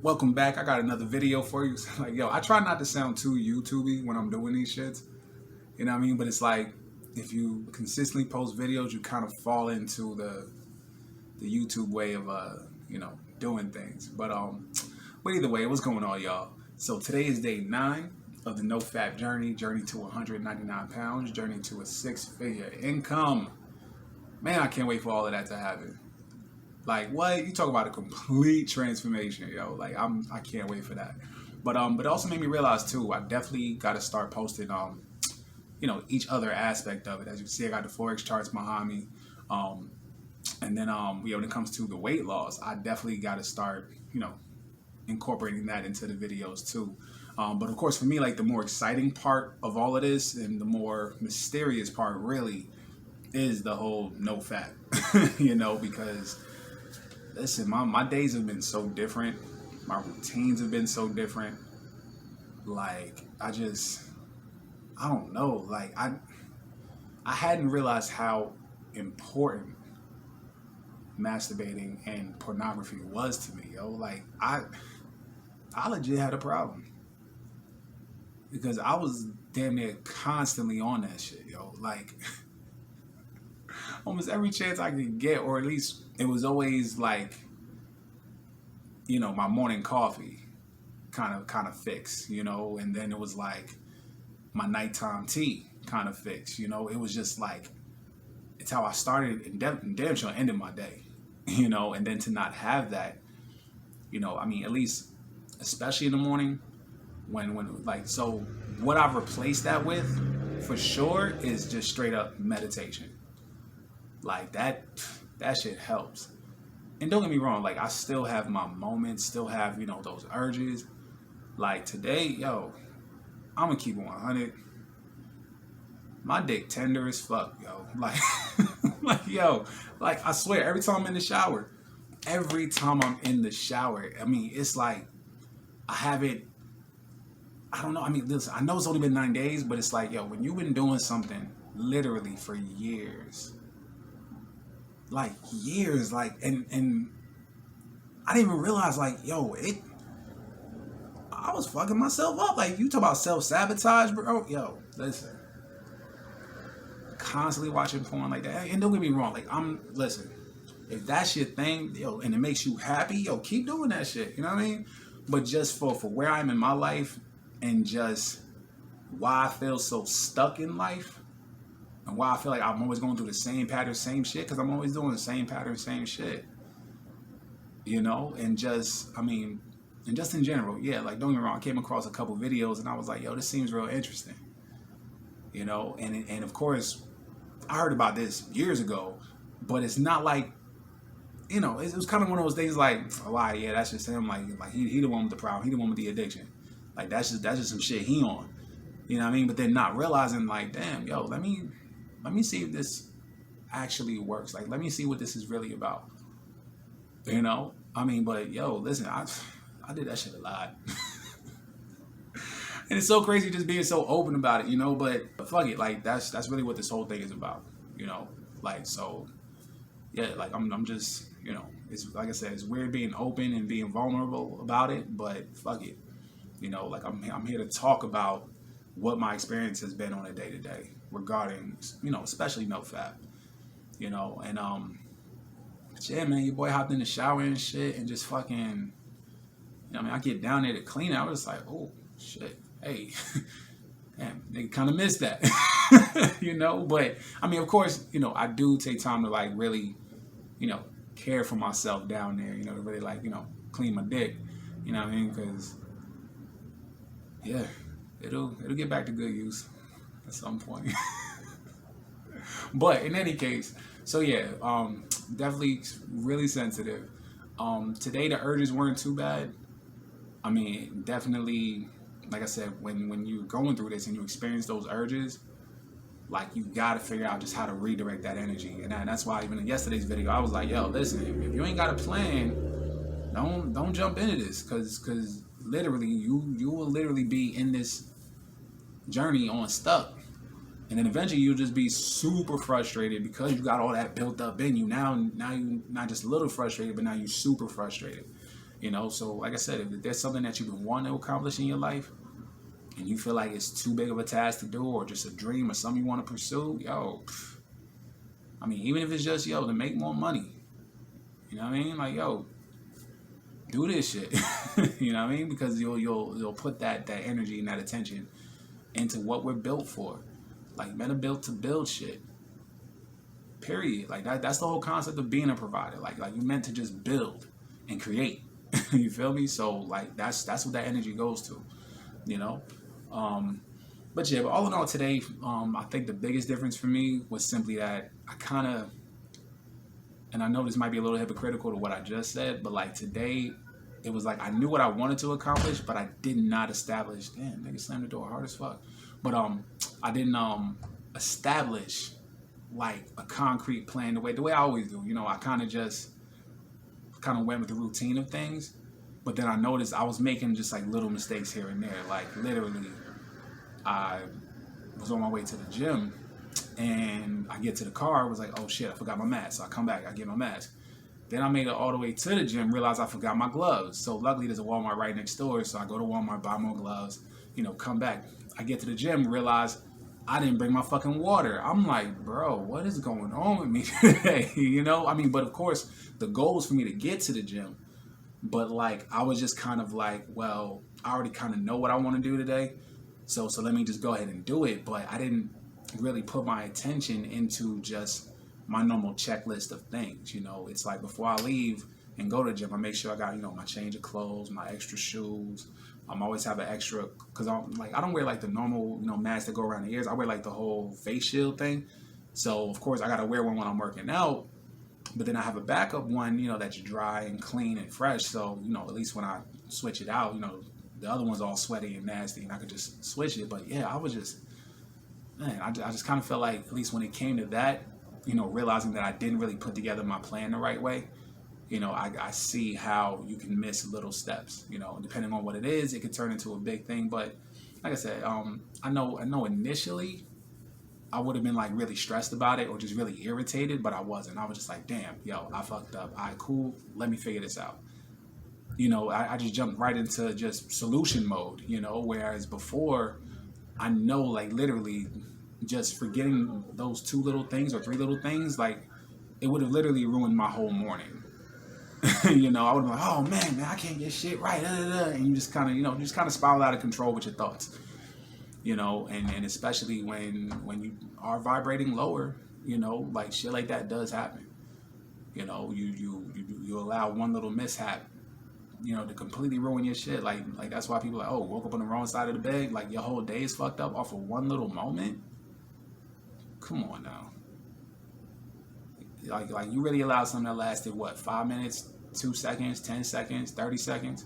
Welcome back. I got another video for you. Like, yo, I try not to sound too YouTubey when I'm doing these shits. You know what I mean? But it's like, if you consistently post videos, you kind of fall into the YouTube way of doing things. But either way, what's going on, y'all? So today is day 9 of the NoFap journey to 199 pounds, journey to a 6-figure income. Man, I can't wait for all of that to happen. Like, what? You talk about a complete transformation, yo. Like, I can't wait for that. But it also made me realize too, I definitely got to start posting each other aspect of it. As you can see, I got the Forex charts behind me. And then when it comes to the weight loss, I definitely got to start, incorporating that into the videos too. But of course, for me, like, the more exciting part of all of this and the more mysterious part really is the whole NoFap, because listen, my days have been so different. My routines have been so different. Like, I don't know. Like, I hadn't realized how important masturbating and pornography was to me, yo. Like, I legit had a problem. Because I was damn near constantly on that shit, yo. Like, almost every chance I could get, or at least it was always like, my morning coffee kind of fix, and then it was like my nighttime tea kind of fix, it was just like, it's how I started and damn sure ended my day, and then to not have that, at least, especially in the morning, when like, so what I've replaced that with, for sure, is just straight up meditation. Like, that shit helps. And don't get me wrong, like, I still have my moments, still have, those urges. Like, today, yo, I'm gonna keep it 100. My dick tender as fuck, yo. Like, like, I swear, every time I'm in the shower, it's like, I don't know, listen, I know it's only been 9 days, but it's like, yo, when you've been doing something literally for years, and I didn't even realize, like, yo, I was fucking myself up. Like, you talk about self-sabotage, bro. Yo, listen, constantly watching porn like that, and don't get me wrong, like, listen, if that's your thing, yo, and it makes you happy, yo, keep doing that shit, you know what I mean? But just for where I am in my life, and just why I feel so stuck in life, and why I feel like I'm always going through the same pattern, same shit, because I'm always doing the same pattern, same shit. And just in general, yeah, like, don't get me wrong, I came across a couple videos and I was like, yo, this seems real interesting. And of course, I heard about this years ago, but it's not like, it was kind of one of those things like, oh, wow, yeah, that's just him. Like he the one with the problem. He the one with the addiction. Like, that's just some shit he on. You know what I mean? But then not realizing, like, damn, yo, let me see if this actually works. Like, let me see what this is really about. But yo, listen, I did that shit a lot. And it's so crazy just being so open about it, but fuck it, like, that's really what this whole thing is about, like, so yeah, like, I'm just, it's like I said, it's weird being open and being vulnerable about it, but fuck it, like, I'm here to talk about what my experience has been on a day-to-day regarding, especially NoFap, and yeah, man, your boy hopped in the shower and shit and just fucking, I get down there to clean it, I was like, oh shit, hey, damn, they kind of missed that. But of course, I do take time to, like, really, care for myself down there, to really, like, clean my dick, because yeah, it'll get back to good use at some point. But in any case, so yeah, definitely really sensitive. Today the urges weren't too bad. Definitely, like I said, when you're going through this and you experience those urges, like, you gotta figure out just how to redirect that energy. And that's why even in yesterday's video, I was like, yo, listen, if you ain't got a plan, don't jump into this, cause literally you will literally be in this journey on stuck. And then eventually you'll just be super frustrated because you got all that built up in you. Now you're not just a little frustrated, but now you're super frustrated. You know, so like I said, if there's something that you've been wanting to accomplish in your life and you feel like it's too big of a task to do or just a dream or something you want to pursue, yo, I mean, even if it's just, yo, to make more money, you know what I mean? Like, yo, do this shit. You know what I mean? Because you'll put that energy and that attention into what we're built for. Like, men are built to build shit. Period. Like that's the whole concept of being a provider. Like you're meant to just build and create. You feel me? So like that's what that energy goes to. You know? But yeah, but all in all today, I think the biggest difference for me was simply that I kinda, and I know this might be a little hypocritical to what I just said, but like today, it was like I knew what I wanted to accomplish, but I did not establish. Damn, nigga slammed the door hard as fuck. But I didn't establish like a concrete plan the way I always do. You know, I kind of went with the routine of things, but then I noticed I was making just like little mistakes here and there. Like literally, I was on my way to the gym, and I get to the car. I was like, oh shit, I forgot my mask. So I come back, I get my mask. Then I made it all the way to the gym, realized I forgot my gloves. So luckily there's a Walmart right next door. So I go to Walmart, buy more gloves, you know, come back. I get to the gym, realize I didn't bring my fucking water. I'm like, bro, what is going on with me today? You know, I mean, but of course the goal is for me to get to the gym. But like, I was just kind of like, well, I already kind of know what I want to do today. So let me just go ahead and do it. But I didn't really put my attention into just my normal checklist of things. You know, it's like before I leave and go to the gym, I make sure I got, you know, my change of clothes, my extra shoes. I'm always have an extra, because I'm like, I don't wear like the normal, you know, masks that go around the ears. I wear like the whole face shield thing. So of course I got to wear one when I'm working out, but then I have a backup one, you know, that's dry and clean and fresh. So, you know, at least when I switch it out, you know, the other one's all sweaty and nasty and I could just switch it. But yeah, I was just, man, I just kind of felt like, at least when it came to that, you know, realizing that I didn't really put together my plan the right way, you know, I see how you can miss little steps, you know, depending on what it is, it could turn into a big thing. But like I said, I know initially I would have been like really stressed about it or just really irritated, but I wasn't. I was just like, damn, yo, I fucked up. All right, cool. Let me figure this out. You know, I just jumped right into just solution mode, you know, whereas before I know like literally just forgetting those 2 little things or 3 little things, like it would have literally ruined my whole morning. You know, I would have been like, oh man, I can't get shit right. And you just kind of, you know, just kind of spiral out of control with your thoughts, you know, and especially when you are vibrating lower, you know, like shit like that does happen. You know, you allow one little mishap, you know, to completely ruin your shit. Like that's why people are like, oh, woke up on the wrong side of the bed. Like your whole day is fucked up off of one little moment. Come on now. Like you really allowed something that lasted what, 5 minutes, 2 seconds, 10 seconds, 30 seconds.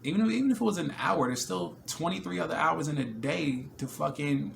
Even if it was an hour, there's still 23 other hours in a day to fucking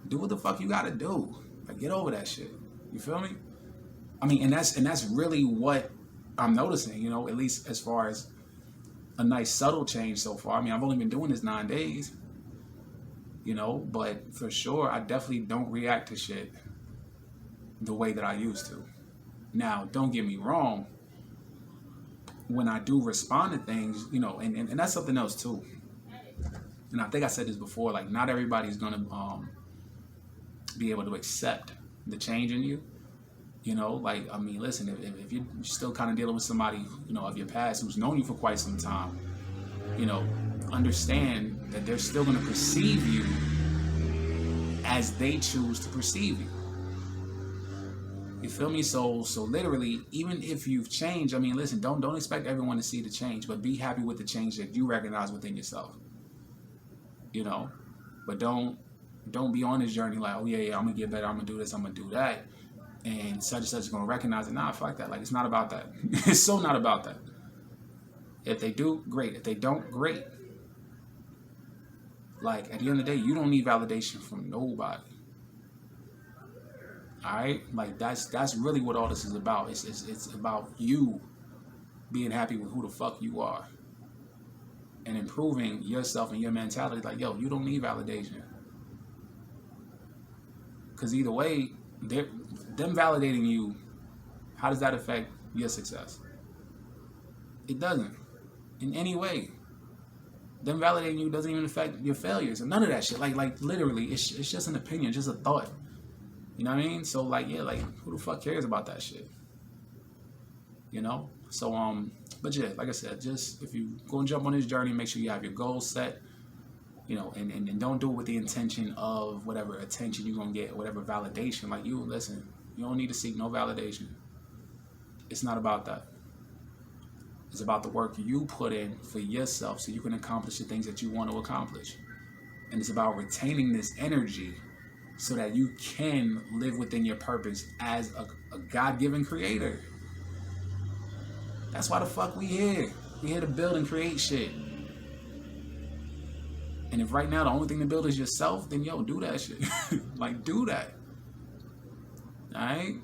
do what the fuck you gotta do. Like get over that shit. You feel me? I mean, and that's really what I'm noticing, you know, at least as far as a nice subtle change so far. I mean, I've only been doing this 9 days, you know, but for sure, I definitely don't react to shit the way that I used to. Now, don't get me wrong. When I do respond to things, you know, and that's something else too. And I think I said this before, like not everybody's gonna be able to accept the change in you. You know, like, I mean, listen, if you're still kind of dealing with somebody, you know, of your past who's known you for quite some time, you know, understand that they're still going to perceive you as they choose to perceive you. You feel me? So literally, even if you've changed, I mean, listen, don't expect everyone to see the change, but be happy with the change that you recognize within yourself. You know, but don't be on this journey like, oh yeah, I'm gonna get better, I'm gonna do this, I'm gonna do that. And such and such is going to recognize it. Nah, fuck that. Like, it's not about that. It's so not about that. If they do, great. If they don't, great. Like, at the end of the day, you don't need validation from nobody. All right? Like, that's really what all this is about. It's about you being happy with who the fuck you are. And improving yourself and your mentality. Like, yo, you don't need validation. Because either way, them validating you, how does that affect your success? It doesn't. in any way. Them validating you doesn't even affect your failures and none of that shit. Like literally, it's just an opinion, just a thought. You know what I mean? So like, yeah, like who the fuck cares about that shit? You know? So but yeah, like I said, just if you go and jump on this journey, make sure you have your goals set. You know, and don't do it with the intention of whatever attention you're gonna get, whatever validation. Like you listen, you don't need to seek no validation. It's not about that. It's about the work you put in for yourself so you can accomplish the things that you want to accomplish. And it's about retaining this energy so that you can live within your purpose as a God-given creator. That's why the fuck we here. We here to build and create shit. And if right now the only thing to build is yourself, then yo, do that shit. Like, do that. Alright?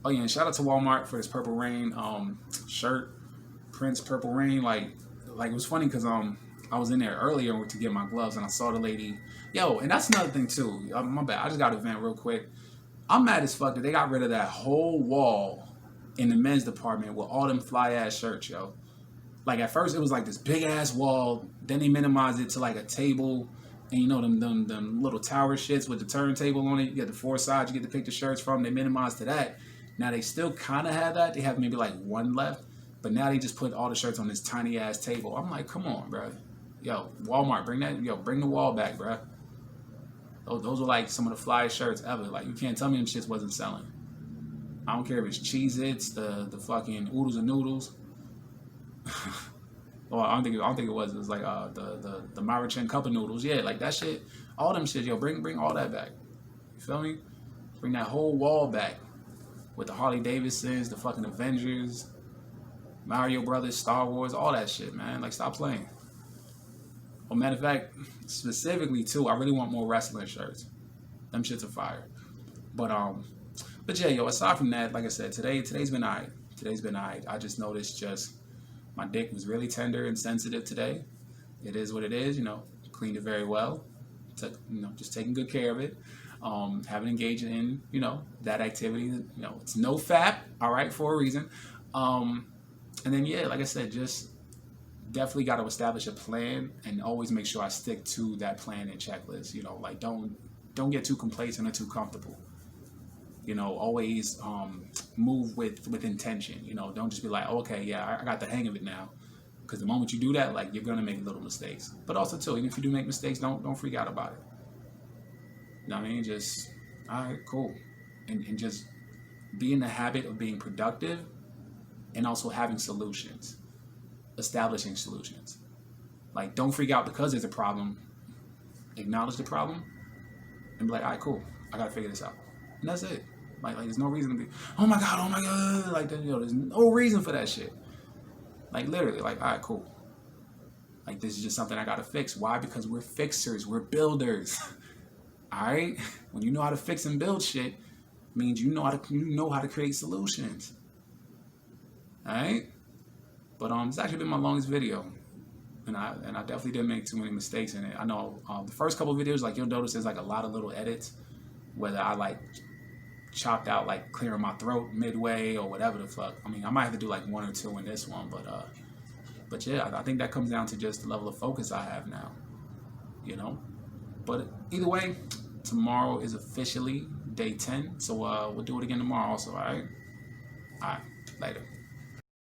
Oh yeah, and shout out to Walmart for this Purple Rain shirt. Prince Purple Rain, like it was funny because I was in there earlier to get my gloves and I saw the lady. Yo, and that's another thing too. My bad. I just got to vent real quick. I'm mad as fuck that they got rid of that whole wall in the men's department with all them fly ass shirts, yo. Like at first it was like this big ass wall. Then they minimized it to like a table, and you know them little tower shits with the turntable on it. You get the four sides you get to pick the shirts from. They minimized to that. Now they still kind of have that. They have maybe like one left. But now they just put all the shirts on this tiny ass table. I'm like, come on, bro. Yo, Walmart, bring the wall back, bro. Those were like some of the flyest shirts ever. Like, you can't tell me them shits wasn't selling. I don't care if it's Cheez-Its, the fucking oodles and noodles. Well, I don't think it was. It was like the Maruchan cup of noodles. Yeah, like that shit. All them shit, yo, bring all that back. You feel me? Bring that whole wall back with the Harley Davidsons, the fucking Avengers, Mario Brothers, Star Wars, all that shit, man. Like, stop playing. Well, matter of fact, specifically too, I really want more wrestling shirts. Them shits are fire. But yeah, yo, aside from that, like I said, today's been alright. Today's been alright. I just noticed my dick was really tender and sensitive today. It is what it is, you know. Cleaned it very well. Just taking good care of it. Haven't engaged in, that activity. It's NoFap, all right, for a reason. And then, yeah, like I said, just definitely got to establish a plan and always make sure I stick to that plan and checklist. Like don't get too complacent or too comfortable. Always move with intention. Don't just be like, okay, yeah, I got the hang of it now. Because the moment you do that, like, you're gonna make little mistakes. But also too, even if you do make mistakes, don't freak out about it. You know what I mean? Just, all right, cool, and just be in the habit of being productive. And also having solutions, establishing solutions. Like, don't freak out because there's a problem. Acknowledge the problem and be like, all right, cool, I gotta figure this out. And that's it. Like there's no reason to be, oh my god, like that. There's no reason for that shit. Like, literally, like, all right, cool. Like, this is just something I gotta fix. Why? Because we're fixers, we're builders. All right. When you know how to fix and build shit, means you know how to create solutions. Alright? But it's actually been my longest video. And I definitely didn't make too many mistakes in it. I know the first couple of videos, like, you'll notice there's like a lot of little edits. Whether I like chopped out like clearing my throat midway or whatever the fuck. I mean, I might have to do like one or two in this one, but yeah, I think that comes down to just the level of focus I have now. But either way, tomorrow is officially day 10. So we'll do it again tomorrow also, alright? Alright, later.